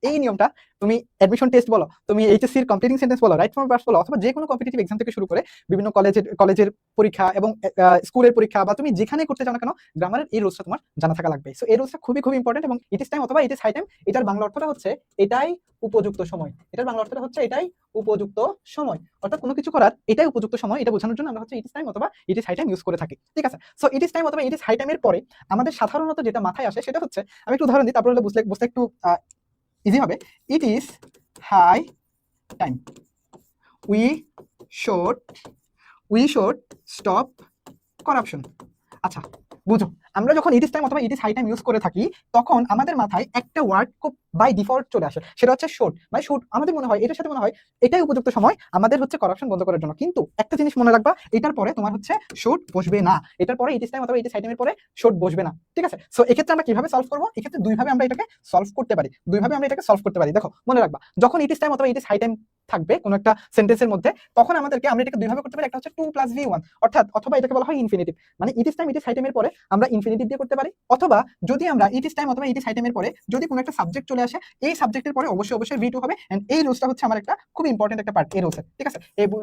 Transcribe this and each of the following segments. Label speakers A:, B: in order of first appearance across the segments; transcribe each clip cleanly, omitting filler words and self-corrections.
A: এই নিয়মটা তুমি অ্যাডমিশন টেস্ট বলো, তুমি এইচএসসির কমপ্লিটিং সেন্টেন্স বলো, রাইট ফ্রম ভার্বস বলো, অথবা যে কোনো কম্পিটিটিভ এক্সাম থেকে শুরু করে বিভিন্ন কলেজের পরীক্ষা এবং স্কুলের পরীক্ষা বা তুমি যেখানে করতে চাও না কেন, গ্রামারের এই রুলসটা তোমার জানা থাকা লাগবে। সো এই রুলসটা খুবই খুবই ইম্পর্টেন্ট এবং ইট ইস টাইম অথবা ইট ইস হাই টাইম, এটার বাংলা অর্থটা হচ্ছে এটাই উপযুক্ত সময়। এটার বাংলা অর্থটা হচ্ছে এটাই উপযুক্ত সময়, অর্থাৎ কোনো কিছু করার এটাই উপযুক্ত সময়, এটা বোঝানোর জন্য আমরা হচ্ছে ইট ইস টাইম অথবা it is high time use করে থাকি। ঠিক আছে, সো ইট ইস টাইম অথবা ইট ইস হাই টাইমের পরে আমাদের সাধারণত যেটা মাথায় আসে সেটা হচ্ছে, আমি একটু উদাহরণ দিই, তারপরে হলে বুঝতে একটু ইজি হবে। It is high time, we should stop corruption. আচ্ছা বুঝো, আমরা যখন ইট ইস টাইম অথবা it is high time use করে থাকি তখন আমাদের মাথায় একটা ওয়ার্ড খুব বাই ডিফল্ট চলে আসে, সেটা হচ্ছে শুড। বাই শুড আমাদের মনে হয়, এটার সাথে মনে হয় এটাই উপযুক্ত সময় আমাদের হচ্ছে করাপশন বন্ধ করার জন্য। কিন্তু একটা জিনিস মনে রাখবা, এটার পরে তোমার হচ্ছে শুড বসবে না, এটার পরে ইট ইস টাইম অথবা ইট ইস হাই টাইমের পরে শুড বসবে না। ঠিক আছে, সো এক্ষেত্রে আমরা কিভাবে সলভ করবো? এক্ষেত্রে দুইভাবে আমরা এটাকে সলভ করতে পারি। দেখো মনে রাখবা, যখন ইট ইস টাইম অথবা ইট ইস হাই টাইম থাকবে কোনো একটা সেন্টেন্সের মধ্যে, তখন আমরা এটাকে দুইভাবে করতে পারি। একটা হচ্ছে 2 + v1, অর্থাৎ অথবা এটাকে বলা হয় ইনফিনিটিভ, মানে ইট is time it is high টাইমের পরে আমরা ইনফিনিটিভ দিয়ে করতে পারি। অথবা যদি আমরা ইট ইস টাইম অথবা ইট ইস হাই টাইমের পরে যদি কোনো একটা সাবজেক্ট চলে আসে, এই সাবজেক্টের পরে অবশ্যই v2 হবে। এন্ড এই রুলসটা হচ্ছে আমার একটা খুব ইম্পর্টেন্ট একটা পার্ট এই রুলসের। ঠিক আছে,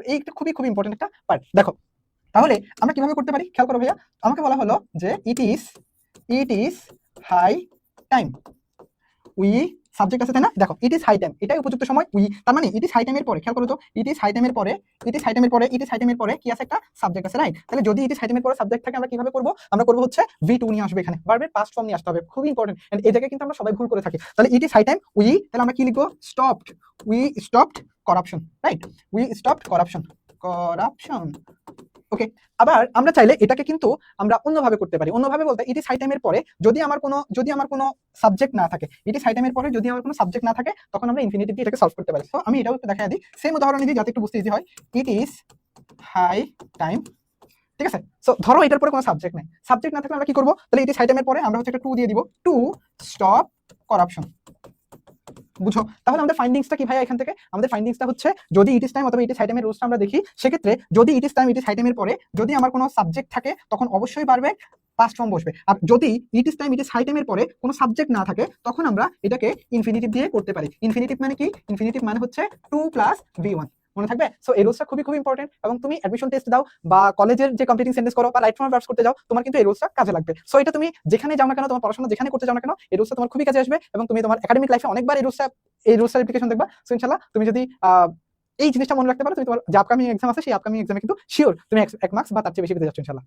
A: এই একটা খুবই ইম্পর্টেন্ট একটা পার্ট। দেখো তাহলে আমরা কিভাবে করতে পারি, খেয়াল করো ভাইয়া। আমাকে বলা হলো যে it is high time, we subject আছে তাই না, দেখো ইট ইজ হাই টাইম, এটাই উপযুক্ত সময়। উই তার মানে ইট ইজ হাই টাইমের পরে, খেয়াল করো তো, ইট ইজ হাই টাইমের পরে কি আছে, একটা সাবজেক্ট আছে, রাইট? তাহলে যদি ইট ইজ হাই টাইমের পরে সাবজেক্ট থাকে, আমরা কিভাবে করব? আমরা করব হচ্ছে v2 নিয়ে আসবে, এখানে ভার্বের পাস্ট ফর্ম নিয়ে আসতে হবে, খুবই ইম্পর্টেন্ট। এন্ড এই জায়গায় কিন্তু আমরা সবাই ভুল করে থাকি। তাহলে it is high time we, তাহলে আমরা কি লিখবো? We stopped corruption, right? We stopped corruption. Okay, আবার আমরা চাইলে এটাকে কিন্তু আমরা অন্যভাবে করতে পারি। অন্যভাবে বলতে, ইট ইজ হাই টাইমের পরে যদি আমার কোনো সাবজেক্ট না থাকে, ইট ইজ হাই টাইমের পরে যদি আমার কোনো সাবজেক্ট না থাকে, তখন আমরা ইনফিনিটিভ দিয়ে এটাকে সলভ করতে পারি। তো আমি এটাও একটু দেখাই দিই, সেম উদাহরণ দিই যাতে একটু বুঝতে ইজি হয়। ইট ইজ হাই টাইম, ঠিক আছে? সো ধরো এটার পরে কোনো সাবজেক্ট নাই, সাবজেক্ট না থাকলে আমরা কি করব? তাহলে ইট ইজ হাই টাইমের পরে আমরা হচ্ছে একটা 2 দিয়ে দিব, টু স্টপ করাপশন। বুঝো, তাহলে আমাদের ফাইন্ডিংসটা কি ভাইয়া? এখান থেকে আমাদের ফাইন্ডিংসটা হচ্ছে, যদি ইট ইস টাইম অথবা ইট ইস হাই টাইমের রুলসটা আমরা দেখি, সেক্ষেত্রে যদি ইট is time it is high টাইমের পরে যদি আমার কোনো সাবজেক্ট থাকে, তখন অবশ্যই পারবে পাস্ট ফর্ম বসবে। আর যদি ইট is time it is high টাইমের পরে কোনো সাবজেক্ট না থাকে, তখন আমরা এটাকে ইনফিনিটিভ দিয়ে করতে পারি। ইনফিনিটিভ মানে কি? ইনফিনিটিভ মানে হচ্ছে 2 + v1, মনে থাকবে? সো এই রুলসটা খুবই ইম্পর্টেন্ট, এবং তুমি অ্যাডমিশন টেস্ট দাও বা কলেজের যে কম্পিটিং সেন্টেন্স করো বা রাইট ফ্রম ভার্বস করতে যাও, তোমার কিন্তু এই রুলসটা কাজে লাগবে। সো এটা তুমি যেখানে যাও না কেন, তোমার পড়াশোনা যেখানে করতে যাও না কেন, এই রুলসটা তোমার খুবই কাজে আসবে, এবং তুমি তোমার একাডেমিক লাইফে অনেকবার এই রুলসটার অ্যাপ্লিকেশন দেখবা। সো ইনশাআল্লাহ তুমি যদি এই জিনিসটা মনে রাখতে পারো, তুমি তোমার যে আপকামিং এক্সাম আছে, সেই আপকামিং এক্সামে কিন্তু শিওর তুমি 1 মার্কস বা তার চেয়ে বেশি পেতে যাচ্ছ ইনশাআল্লাহ।